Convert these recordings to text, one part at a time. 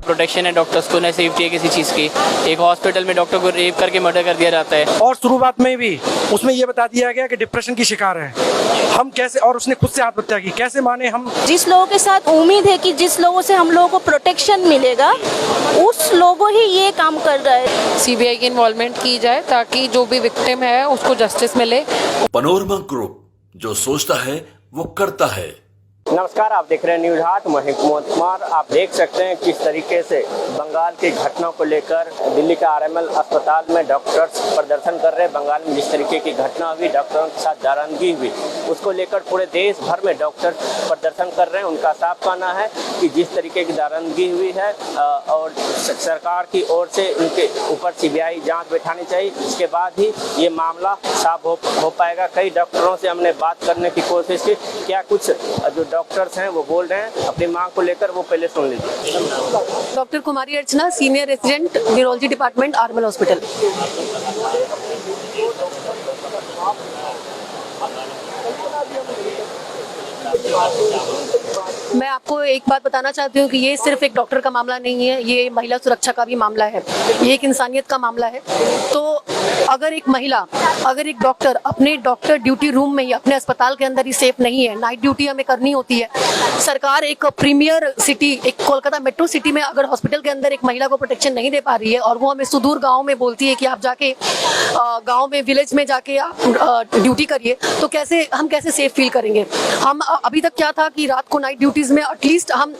Protection है doctors को, ना सेफ्टी है किसी चीज़ की। एक हॉस्पिटल में डॉक्टर को रेप करके मर्डर कर दिया जाता है। और शुरुआत में भी उसमें ये बता दिया गया कि डिप्रेशन की शिकार है, हम कैसे, और उसने खुद से आत्महत्या की, कैसे माने हम। जिस लोगों के साथ उम्मीद है कि जिस लोगों से हम लोगों को प्रोटेक्शन मिलेगा, उस लोगों ही ये काम कर रहा है। सीबीआई की इन्वॉल्वमेंट की जाए ताकि जो भी विक्टिम है उसको जस्टिस मिले। पनोरमा ग्रुप, जो सोचता है वो करता है। नमस्कार, आप देख रहे हैं न्यूज हाट। मैं कुमार कुमार। आप देख सकते हैं किस तरीके से बंगाल की घटना को लेकर दिल्ली के आरएमएल अस्पताल में डॉक्टर्स प्रदर्शन कर रहे हैं। बंगाल में जिस तरीके की घटना हुई, डॉक्टरों के साथ दारंदगी हुई, उसको लेकर पूरे देश भर में डॉक्टर प्रदर्शन कर रहे हैं। उनका साफ कहना है कि जिस तरीके की दारंदगी हुई है और सरकार की ओर से उनके ऊपर सीबीआई जाँच बैठानी चाहिए, इसके बाद ही ये मामला साफ हो पाएगा। कई डॉक्टरों से हमने बात करने की कोशिश की, क्या कुछ जो डॉक्टर्स हैं वो बोल रहे हैं अपनी मांग को लेकर, वो पहले सुन लीजिए। Doctor Kumari Archana, senior resident neurology department, RML hospital. मैं आपको एक बात बताना चाहती हूँ कि ये सिर्फ एक डॉक्टर का मामला नहीं है, ये महिला सुरक्षा का भी मामला है, ये एक इंसानियत का मामला है। तो अगर एक महिला, अगर एक डॉक्टर अपने डॉक्टर ड्यूटी रूम में ही, अपने अस्पताल के अंदर ही सेफ नहीं है, नाइट ड्यूटी हमें करनी होती है, सरकार एक प्रीमियर सिटी, एक कोलकाता मेट्रो सिटी में अगर हॉस्पिटल के अंदर एक महिला को प्रोटेक्शन नहीं दे पा रही है और वो हमें सुदूर गाँव में बोलती है कि आप जाके गाँव में, विलेज में जाके आप ड्यूटी करिए, तो हम कैसे सेफ फील करेंगे। हम अभी तक क्या था कि रात को नाइट ड्यूटीज में एटलीस्ट हम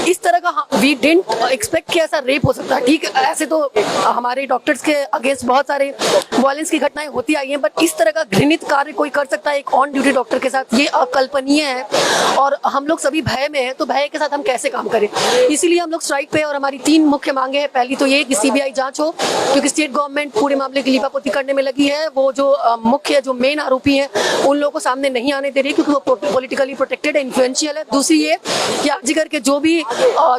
इस तरह का, वी डिडंट एक्सपेक्ट कि ऐसा रेप हो सकता है। ठीक, ऐसे तो हमारे डॉक्टर्स के अगेंस्ट बहुत सारे वायलेंस की घटनाएं होती आई हैं, बट इस तरह का घृणित कार्य कोई कर सकता है एक ऑन ड्यूटी डॉक्टर के साथ, ये अकल्पनीय है। और हम लोग सभी भय में हैं, तो भय के साथ हम कैसे काम करें, इसीलिए हम लोग स्ट्राइक पे। और हमारी 3 मुख्य मांगे हैं। पहली तो ये कि सीबीआई जांच हो, क्योंकि स्टेट गवर्नमेंट पूरे मामले की लीपापोती करने में लगी है। वो जो मुख्य, जो मेन आरोपी हैं, उन लोगों को सामने नहीं आने दे रही, क्योंकि वो पॉलिटिकली प्रोटेक्टेड है, इन्फ्लुएंशियल है। दूसरी ये कि आजकल के जो भी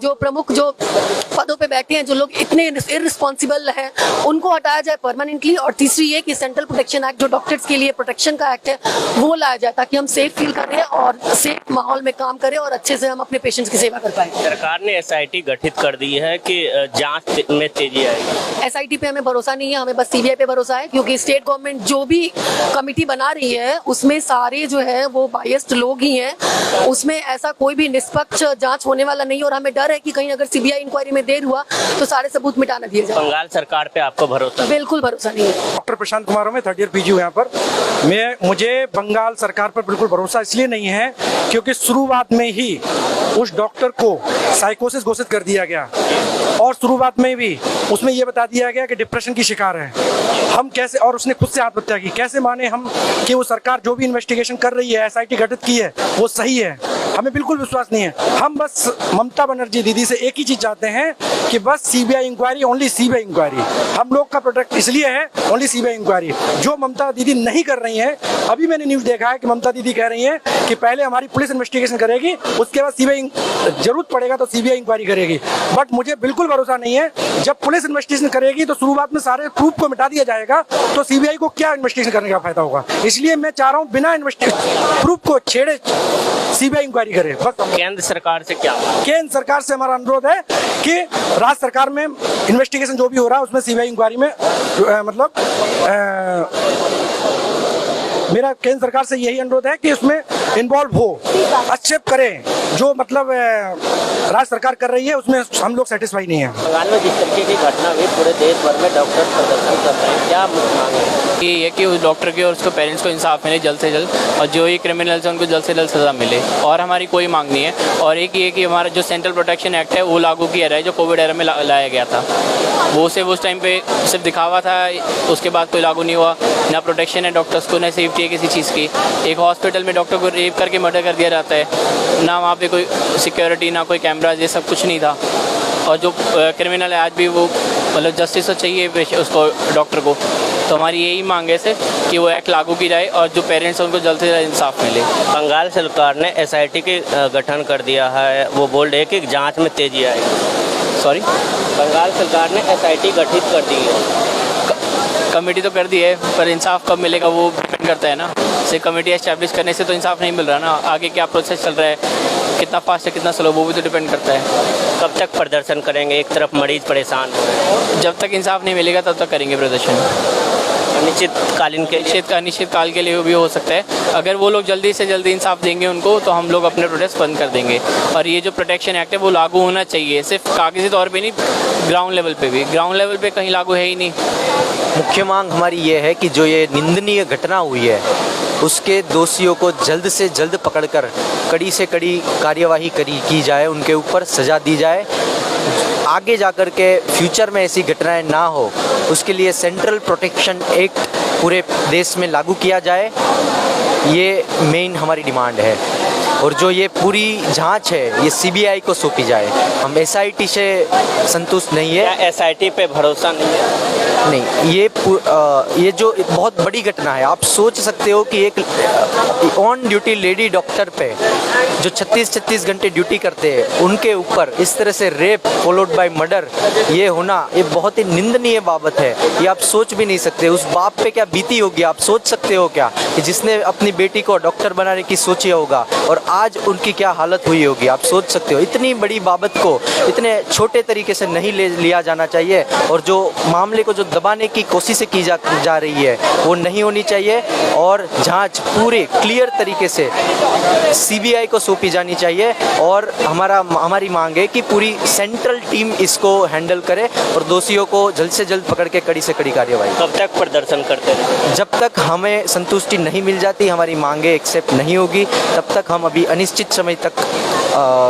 जो प्रमुख जो पदों पे बैठे हैं, जो लोग इतने इररिस्पॉन्सिबल हैं, उनको हटाया जाए परमानेंटली। और तीसरी ये कि सेंट्रल प्रोटेक्शन एक्ट, जो डॉक्टर्स के लिए प्रोटेक्शन का एक्ट है, वो लाया जाए ताकि हम सेफ फील करें और सेफ माहौल में काम करें और अच्छे से हम अपने पेशेंट्स की सेवा कर पाए। सरकार ने एसआईटी गठित कर दी है कि जांच में तेजी आएगी। एसआईटी पे हमें भरोसा नहीं है, हमें बस सीबीआई पे भरोसा है, क्योंकि स्टेट गवर्नमेंट जो भी कमिटी बना रही है उसमें सारे जो है वो बायस्ड लोग ही हैं, उसमें ऐसा कोई भी निष्पक्ष जांच होने वाला नहीं। और हमें डर है कि कहीं अगर सीबीआई इंक्वायरी में देर हुआ तो सारे सबूत मिटा न दिए जाए। बंगाल सरकार पे आपको भरोसा? बिल्कुल भरोसा नहीं है। डॉक्टर प्रशांत कुमार, मैं 3rd ईयर पीजी हूँ यहाँ पर। मुझे बंगाल सरकार पर बिल्कुल भरोसा इसलिए नहीं है क्योंकि शुरुआत में ही उस डॉक्टर को साइकोसिस घोषित कर दिया गया और शुरुआत में भी उसमें ये बता दिया गया कि डिप्रेशन की शिकार है, हम कैसे, और उसने खुद से आत्महत्या की, कैसे माने हम कि वो सरकार जो भी इन्वेस्टिगेशन कर रही है, एसआईटी गठित की है, वो सही है। हमें बिल्कुल विश्वास नहीं है। हम बस ममता बनर्जी दीदी से एक ही चीज चाहते हैं कि बस CBI inquiry, only CBI inquiry. हम लोग का प्रोटेक्ट इसलिए है, ओनली सीबीआई इंक्वायरी, जो ममता दीदी नहीं कर रही है। अभी मैंने न्यूज देखा है कि ममता दीदी कह रही है कि पहले हमारी पुलिस इन्वेस्टिगेशन करेगी, उसके बाद सीबीआई जरूरत पड़ेगा तो सीबीआई इंक्वायरी करेगी। बट मुझे बिल्कुल भरोसा नहीं है, जब पुलिस इन्वेस्टिगेशन करेगी तो शुरुआत में सारे प्रूफ को मिटा दिया जाएगा, तो सीबीआई को क्या इन्वेस्टिगेशन करने का फायदा होगा। इसलिए मैं चाह रहा हूँ बिना प्रूफ को छेड़े सीबीआई इंक्वायरी करे। बस केंद्र सरकार से क्या? केंद्र सरकार से हमारा अनुरोध है कि राज्य सरकार में इन्वेस्टिगेशन जो भी हो रहा है उसमें सीबीआई इंक्वायरी में मेरा केंद्र सरकार से यही अनुरोध है कि उसमें इन्वॉल्व हो, एक्सेप्ट करें। जो मतलब राज्य सरकार कर रही है उसमें हम लोग सेटिस्फाई नहीं है। बंगाल में जिस तरीके की घटना हुई, पूरे देश भर में डॉक्टर प्रदर्शन कर रहे हैं, क्या मांग है? ये कि उस डॉक्टर के और उसके पेरेंट्स को इंसाफ मिले जल्द से जल्द, और जो ये क्रिमिनल्स हैं उनको जल्द से जल्द सज़ा मिले। और हमारी कोई मांग नहीं है। और एक ये कि हमारा जो सेंट्रल प्रोटेक्शन एक्ट है वो लागू किया रहा है, जो कोविड एरा में लाया गया था, वो सिर्फ उस टाइम पे सिर्फ दिखावा था, उसके बाद कोई लागू नहीं हुआ। ना प्रोटेक्शन है डॉक्टर्स को, ना सेफ्टी है किसी चीज़ की। एक हॉस्पिटल में डॉक्टर को रेप करके मर्डर कर दिया जाता है, ना वहाँ पे कोई सिक्योरिटी, ना कोई कैमरा, ये सब कुछ नहीं था। और जो क्रिमिनल है आज भी वो, मतलब जस्टिस तो चाहिए उसको, डॉक्टर को। तो हमारी यही मांग है सर कि वो एक्ट लागू की जाए और जो पेरेंट्स हैं उनको जल्द से जल्द इंसाफ मिले। बंगाल सरकार ने एसआईटी के गठन कर दिया है, वो बोल रहे हैं कि जांच में तेजी आएगी। सॉरी, बंगाल सरकार ने एसआईटी गठित कर दी है। कमेटी तो कर दी है, पर इंसाफ कब मिलेगा वो डिपेंड करता है ना। सिर्फ कमेटी एस्टैब्लिश करने से तो इंसाफ नहीं मिल रहा ना, आगे क्या प्रोसेस चल रहा है कितना फास्ट है कितना स्लो वो भी तो डिपेंड करता है। कब तक प्रदर्शन करेंगे? एक तरफ मरीज परेशान है, जब तक इंसाफ नहीं मिलेगा तब तक करेंगे प्रदर्शन। अनिश्चित काल के लिए भी हो सकता है। अगर वो लोग जल्दी से जल्दी इंसाफ देंगे उनको तो हम लोग अपने प्रोटेस्ट बंद कर देंगे। और ये जो प्रोटेक्शन एक्ट है वो लागू होना चाहिए, सिर्फ कागजी तौर पे नहीं, ग्राउंड लेवल पे भी। ग्राउंड लेवल पे कहीं लागू है ही नहीं। मुख्य मांग हमारी ये है कि जो ये निंदनीय घटना हुई है उसके दोषियों को जल्द से जल्द पकड़कर कड़ी से कड़ी कार्यवाही की जाए, उनके ऊपर सज़ा दी जाए। आगे जाकर के फ्यूचर में ऐसी घटनाएं ना हो उसके लिए सेंट्रल प्रोटेक्शन एक्ट पूरे देश में लागू किया जाए, ये मेन हमारी डिमांड है। और जो ये पूरी जांच है ये सीबीआई को सौंपी जाए। हम एसआईटी से संतुष्ट नहीं है। एसआईटी पे भरोसा नहीं है? नहीं, ये जो बहुत बड़ी घटना है। आप सोच सकते हो कि एक ऑन ड्यूटी लेडी डॉक्टर पे जो 36 घंटे ड्यूटी करते हैं उनके ऊपर इस तरह से रेप फॉलोड बाय मर्डर ये होना, ये बहुत ही निंदनीय बाबत है। ये आप सोच भी नहीं सकते उस बाप पे क्या बीती होगी। आप सोच सकते हो क्या कि जिसने अपनी बेटी को डॉक्टर बनाने की सोची होगा और आज उनकी क्या हालत हुई होगी। आप सोच सकते हो इतनी बड़ी बाबत को इतने छोटे तरीके से नहीं लिया जाना चाहिए। और जो मामले को जो दबाने की कोशिश की जा रही है वो नहीं होनी चाहिए। और जांच पूरे क्लियर तरीके से सीबीआई को सौंपी जानी चाहिए। और हमारी मांग है कि पूरी सेंट्रल टीम इसको हैंडल करे और दोषियों को जल्द से जल्द पकड़ के कड़ी से कड़ी कार्यवाही। कब तक प्रदर्शन करते रहेंगे? जब तक हमें संतुष्टि नहीं मिल जाती, हमारी मांगे एक्सेप्ट नहीं होगी, तब तक हम अभी अनिश्चित समय तक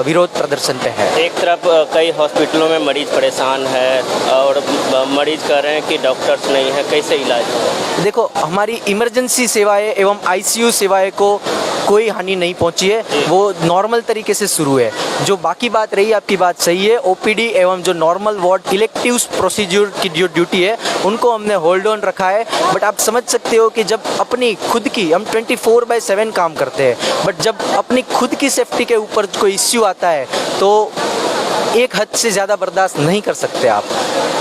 विरोध प्रदर्शन पे है। एक तरफ कई हॉस्पिटलों में मरीज परेशान है और मरीज कह रहे हैं कि डॉक्टर्स नहीं है, कैसे इलाज होगा? देखो, हमारी इमरजेंसी सेवाएं एवं आईसीयू सेवाएं को कोई हानि नहीं पहुंची है, वो नॉर्मल तरीके से शुरू है। जो बाकी बात रही, आपकी बात सही है, ओपीडी एवं जो नॉर्मल वार्ड इलेक्टिव प्रोसीजर की जो ड्यूटी है उनको हमने होल्ड ऑन रखा है। बट आप समझ सकते हो कि जब अपनी खुद की, हम 24/7 काम करते हैं, बट जब अपनी खुद की सेफ्टी के ऊपर कोई इश्यू आता है तो एक हद से ज़्यादा बर्दाश्त नहीं कर सकते आप।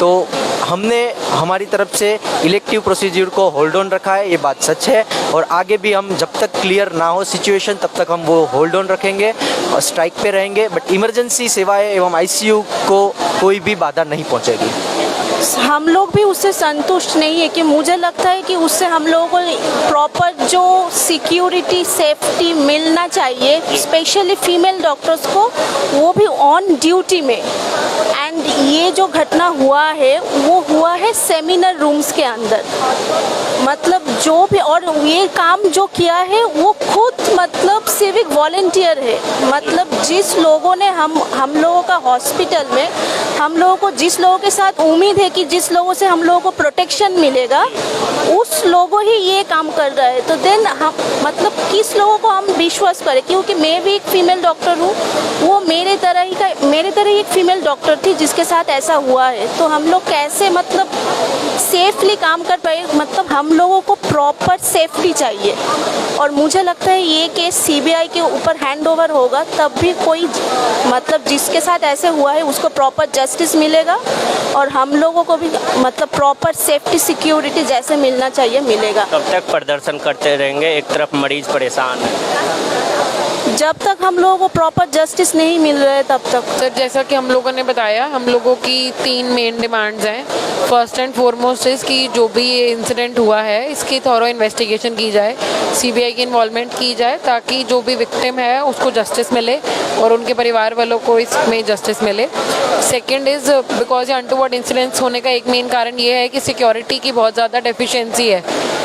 तो हमने हमारी तरफ से इलेक्टिव प्रोसीजर को होल्ड ऑन रखा है, ये बात सच है। और आगे भी हम जब तक क्लियर ना हो सिचुएशन तब तक हम वो होल्ड ऑन रखेंगे और स्ट्राइक पे रहेंगे। बट इमरजेंसी सेवाएं एवं आईसीयू को कोई भी बाधा नहीं पहुंचेगी। हम लोग भी उससे संतुष्ट नहीं है कि मुझे लगता है कि उससे हम लोगों को प्रॉपर जो सिक्योरिटी सेफ्टी मिलना चाहिए, स्पेशली फीमेल डॉक्टर्स को, वो भी ऑन ड्यूटी में। एंड ये जो घटना हुआ है वो हुआ है सेमिनार रूम्स के अंदर। मतलब जो भी, और ये काम जो किया है वो खुद मतलब सिविक वॉलंटियर है। मतलब जिस लोगों ने हम लोगों का हॉस्पिटल में हम लोगों को, जिस लोगों के साथ उम्मीद है कि जिस लोगों से हम लोगों को प्रोटेक्शन मिलेगा, उस लोगों ही ये काम कर रहा है। तो देन हम मतलब किस लोगों को हम विश्वास करें? क्योंकि मैं भी एक फीमेल डॉक्टर हूँ, वो मेरे तरह ही एक फीमेल डॉक्टर थी जिसके साथ ऐसा हुआ है। तो हम लोग कैसे मतलब सेफली काम कर पाए? मतलब हम लोगों को प्रॉपर सेफ्टी चाहिए। और मुझे लगता है ये केस सीबीआई के ऊपर हैंड ओवर होगा तब भी कोई मतलब जिसके साथ ऐसे हुआ है उसको प्रॉपर जस्टिस मिलेगा और हम लोगों को भी मतलब प्रॉपर सेफ्टी सिक्योरिटी जैसे मिलना चाहिए मिलेगा। कब तक प्रदर्शन करते रहेंगे? एक तरफ मरीज परेशान है। जब तक हम लोगों को प्रॉपर जस्टिस नहीं मिल रहा है तब तक। सर, जैसा कि हम लोगों ने बताया, हम लोगों की 3 मेन डिमांड्स हैं। फर्स्ट एंड फॉरमोस्ट इसकी जो भी ये इंसिडेंट हुआ है इसकी थॉरो इन्वेस्टिगेशन की जाए, सीबीआई की इन्वॉल्वमेंट की जाए ताकि जो भी विक्टिम है उसको जस्टिस मिले और उनके परिवार वालों को इसमें जस्टिस मिले। सेकेंड इज़ बिकॉज ये अनटूवर्ड इंसिडेंट्स होने का एक मेन कारण ये है कि सिक्योरिटी की बहुत ज़्यादा डेफिशिएंसी है।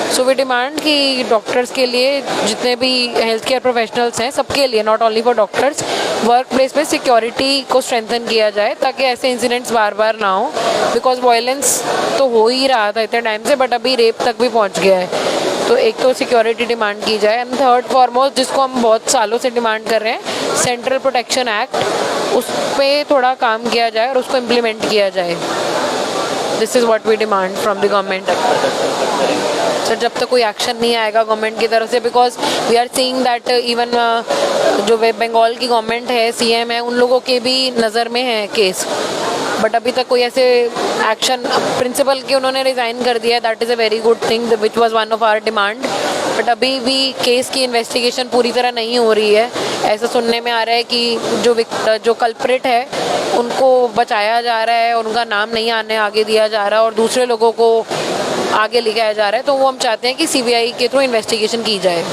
सो वी डिमांड कि डॉक्टर्स के लिए, जितने भी हेल्थ केयर प्रोफेशनल्स हैं, सबके लिए, not only for doctors, work place में सिक्योरिटी को स्ट्रेंथन किया जाए ताकि ऐसे इंसिडेंट्स बार बार ना हो। बिकॉज वायलेंस तो हो ही रहा था इतने टाइम से, बट अभी रेप तक भी पहुंच गया है। तो एक तो सिक्योरिटी डिमांड की जाए, एंड थर्ड फॉरमोस्ट जिसको हम बहुत सालों से डिमांड कर रहे हैं, सेंट्रल प्रोटेक्शन एक्ट, उस पर थोड़ा काम किया जाए और उसको इम्प्लीमेंट किया जाए। This is what we demand from the government. Sir, जब तक कोई एक्शन नहीं आएगा गवर्नमेंट की तरफ से, because we are seeing that even जो बंगाल की गवर्नमेंट है, सीएम है, उन लोगों के भी नज़र में है केस, बट अभी तक कोई ऐसे एक्शन, प्रिंसिपल के उन्होंने रिज़ाइन कर दिया। That is a very good thing which was one of our demand. But अभी भी केस की इन्वेस्टिगेशन पूरी तरह नहीं हो रही है। ऐसा सुनने में आ रहा है कि जो कल्प्रिट है उनको बचाया जा रहा है, उनका नाम नहीं आगे दिया जा रहा और दूसरे लोगों को आगे लिखाया जा रहा है। तो वो हम चाहते हैं कि सीबीआई के थ्रू इन्वेस्टिगेशन की जाए।